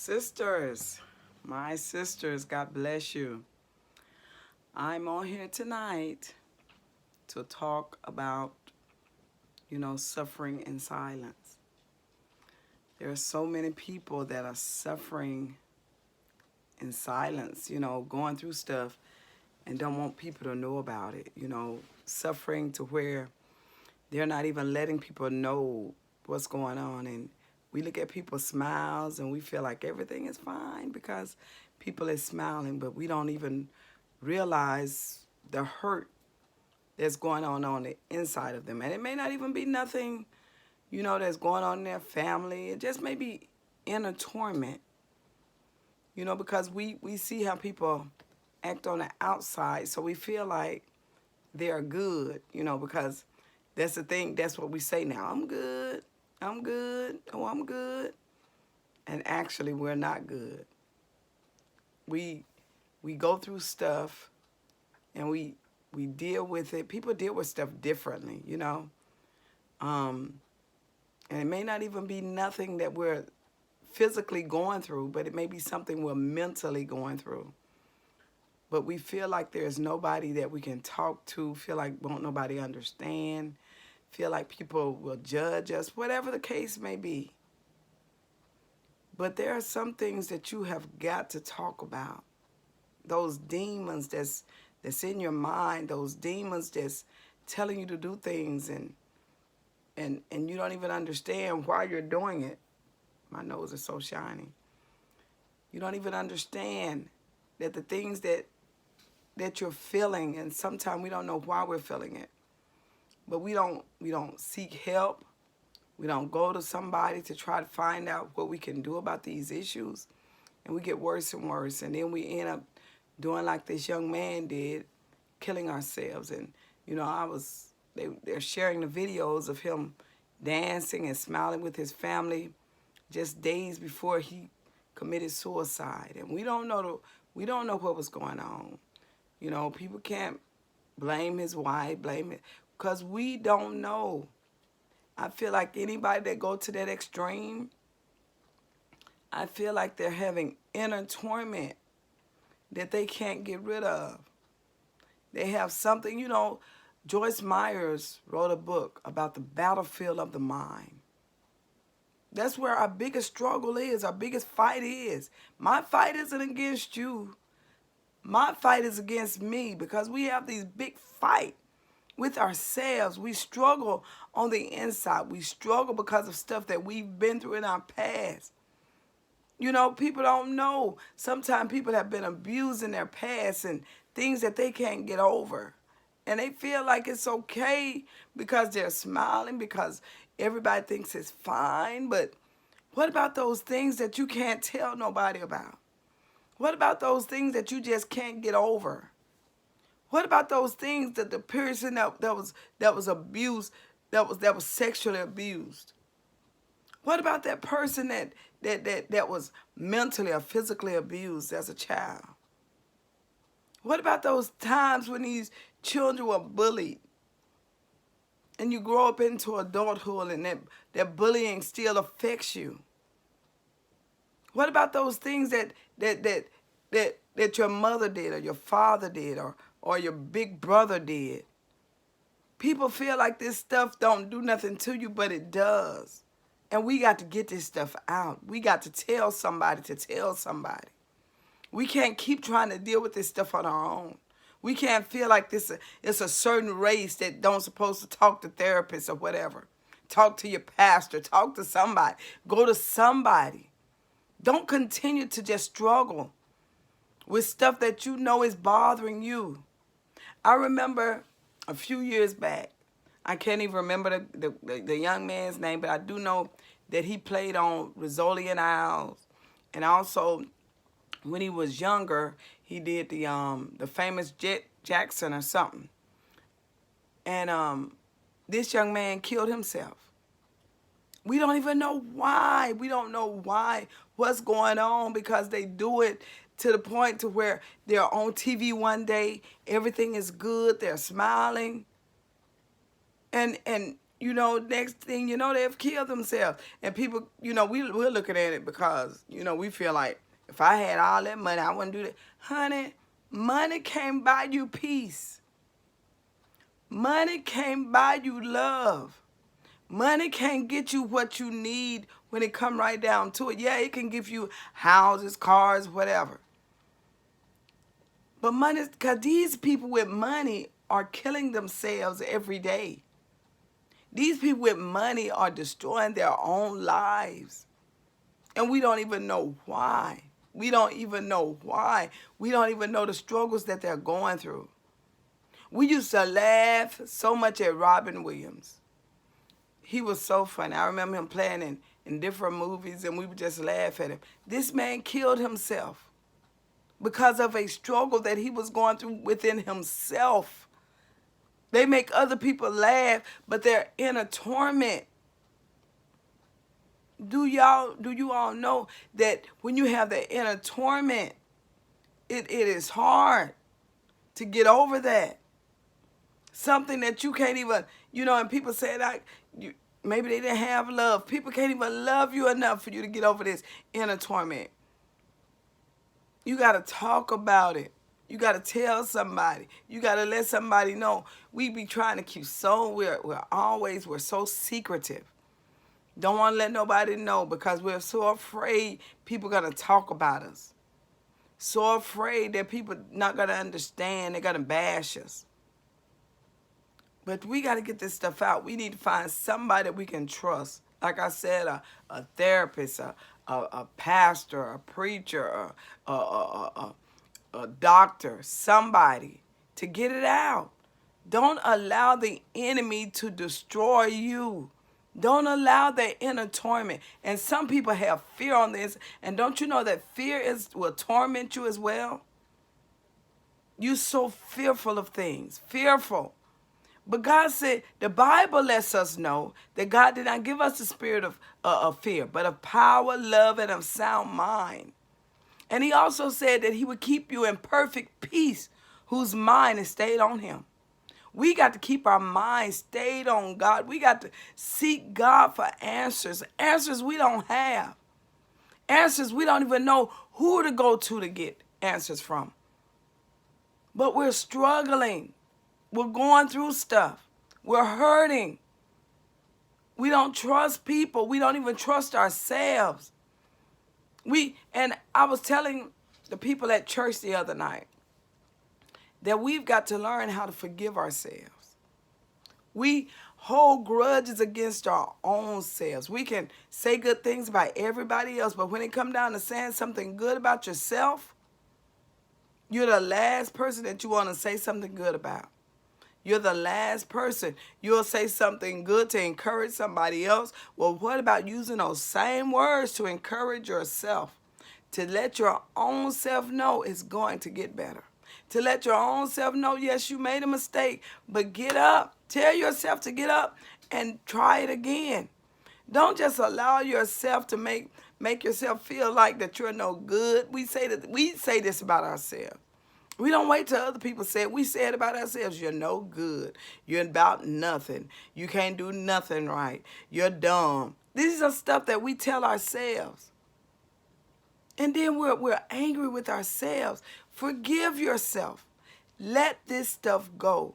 Sisters, my sisters, God bless you. I'm on here tonight to talk about, suffering in silence. There are so many people that are suffering in silence, going through stuff and don't want people to know about it, suffering to where they're not even letting people know what's going on. And we look at people's smiles and we feel like everything is fine because people are smiling, but we don't even realize the hurt that's going on the inside of them. And it may not even be nothing, that's going on in their family. It just may be inner torment, because we see how people act on the outside. So we feel like they're good, because that's the thing. That's what we say now. I'm good. I'm good. Oh, I'm good. And actually, we're not good. We go through stuff and we deal with it. People deal with stuff differently, and it may not even be nothing that we're physically going through, but it may be something we're mentally going through. But we feel like there's nobody that we can talk to, feel like won't nobody understand, feel like people will judge us, whatever the case may be. But there are some things that you have got to talk about. Those demons that's in your mind, those demons that's telling you to do things and you don't even understand why you're doing it. My nose is so shiny. You don't even understand that the things that you're feeling, and sometimes we don't know why we're feeling it. But we don't seek help. We don't go to somebody to try to find out what we can do about these issues. And we get worse and worse. And then we end up doing like this young man did, killing ourselves. And, they're sharing the videos of him dancing and smiling with his family just days before he committed suicide. And we don't know what was going on. People can't blame his wife, blame it, because we don't know. I feel like anybody that go to that extreme, I feel like they're having inner torment that they can't get rid of. They have something, Joyce Myers wrote a book about the battlefield of the mind. That's where our biggest struggle is, our biggest fight is. My fight isn't against you. My fight is against me, because we have these big fights with ourselves. We struggle on the inside. We struggle because of stuff that we've been through in our past. People don't know. Sometimes people have been abused in their past and things that they can't get over. And they feel like it's okay because they're smiling, because everybody thinks it's fine. But what about those things that you can't tell nobody about? What about those things that you just can't get over? What about those things that the person that was abused, that was sexually abused? What about that person that was mentally or physically abused as a child? What about those times when these children were bullied and you grow up into adulthood and that bullying still affects you? What about those things that your mother did or your father did or your big brother did? People feel like this stuff don't do nothing to you, but it does. And we got to get this stuff out. We got to tell somebody to tell somebody. We can't keep trying to deal with this stuff on our own. We can't feel like it's a certain race that don't supposed to talk to therapists or whatever. Talk to your pastor. Talk to somebody. Go to somebody. Don't continue to just struggle with stuff that you know is bothering you. I remember a few years back, I can't even remember the young man's name, but I do know that he played on Rizzoli and Isles. And also, when he was younger, he did the famous Jet Jackson or something. And this young man killed himself. We don't even know why. We don't know why, what's going on, because they do it to the point to where they're on TV one day, everything is good, they're smiling. And you know, next thing you know, they've killed themselves. And people, you know, we're looking at it because, you know, we feel like if I had all that money, I wouldn't do that. Honey, money can't buy you peace. Money can't buy you love. Money can't get you what you need when it come right down to it. Yeah, it can give you houses, cars, whatever. But money, because these people with money are killing themselves every day. These people with money are destroying their own lives. And we don't even know why. We don't even know why. We don't even know the struggles that they're going through. We used to laugh so much at Robin Williams. He was so funny. I remember him playing in different movies, and we would just laugh at him. This man killed himself because of a struggle that he was going through within himself. They make other people laugh, but they're in a torment. Do you all know that when you have that inner torment, it is hard to get over that? Something that you can't even, you know, and people say that maybe they didn't have love. People can't even love you enough for you to get over this inner torment. You got to talk about it. You got to tell somebody. You got to let somebody know. We be trying to keep we're so secretive. Don't want to let nobody know because we're so afraid people are going to talk about us. So afraid that people not going to understand. They're going to bash us. But we got to get this stuff out. We need to find somebody that we can trust. Like I said, a therapist, a pastor, a preacher, a doctor, somebody to get it out. Don't allow the enemy to destroy you. Don't allow that inner torment. And some people have fear on this. And don't you know that fear will torment you as well? You're so fearful of things. Fearful. But God said, the Bible lets us know that God did not give us the spirit of fear, but of power, love, and of sound mind. And he also said that he would keep you in perfect peace, whose mind is stayed on him. We got to keep our mind stayed on God. We got to seek God for answers. Answers we don't have. Answers we don't even know who to go to get answers from. But we're struggling. We're going through stuff. We're hurting. We don't trust people. We don't even trust ourselves. And I was telling the people at church the other night that we've got to learn how to forgive ourselves. We hold grudges against our own selves. We can say good things about everybody else, but when it comes down to saying something good about yourself, you're the last person that you want to say something good about. You're the last person. You'll say something good to encourage somebody else. Well, what about using those same words to encourage yourself? To let your own self know it's going to get better. To let your own self know, yes, you made a mistake, but get up. Tell yourself to get up and try it again. Don't just allow yourself to make yourself feel like that you're no good. We say this about ourselves. We don't wait till other people say it. We say it about ourselves. You're no good. You're about nothing. You can't do nothing right. You're dumb. These are stuff that we tell ourselves. And then we're angry with ourselves. Forgive yourself. Let this stuff go.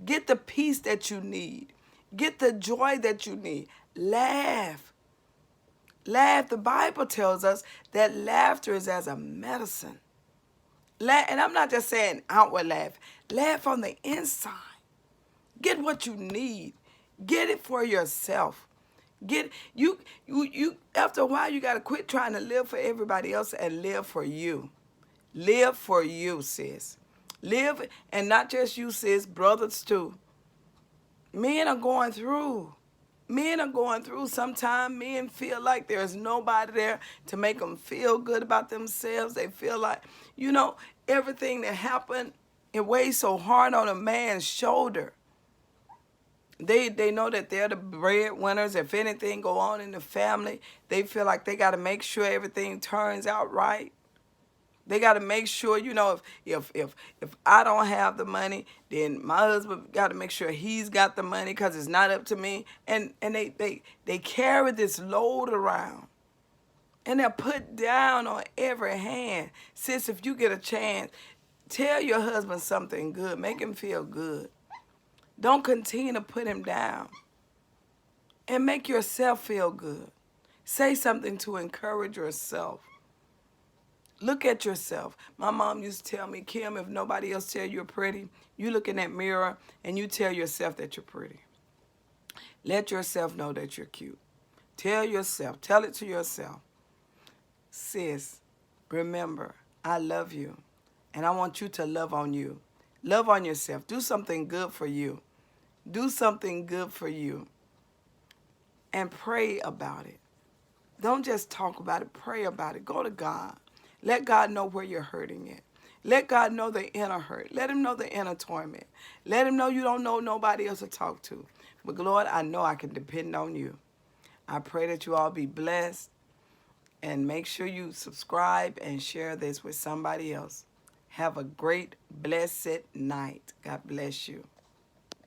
Get the peace that you need. Get the joy that you need. Laugh. Laugh. The Bible tells us that laughter is as a medicine. And I'm not just saying outward laugh. Laugh on the inside. Get what you need. Get it for yourself. Get you after a while you got to quit trying to live for everybody else and live for you. Live for you, sis. Live, and not just you, sis, brothers too. Men are going through. Men are going through. Sometimes men feel like there's nobody there to make them feel good about themselves. They feel like, everything that happened, it weighs so hard on a man's shoulder. They know that they're the breadwinners. If anything go on in the family, they feel like they got to make sure everything turns out right. They got to make sure, you know, if I don't have the money, then my husband got to make sure he's got the money because it's not up to me. And they carry this load around. And they're put down on every hand. Sis, if you get a chance, tell your husband something good. Make him feel good. Don't continue to put him down. And make yourself feel good. Say something to encourage yourself. Look at yourself. My mom used to tell me, Kim, if nobody else tell you you're pretty, you look in that mirror and you tell yourself that you're pretty. Let yourself know that you're cute. Tell it to yourself. Sis, remember, I love you. And I want you to love on you. Love on yourself. Do something good for you. Do something good for you. And pray about it. Don't just talk about it. Pray about it. Go to God. Let God know where you're hurting at. Let God know the inner hurt. Let him know the inner torment. Let him know you don't know nobody else to talk to. But Lord, I know I can depend on you. I pray that you all be blessed. And make sure you subscribe and share this with somebody else. Have a great, blessed night. God bless you.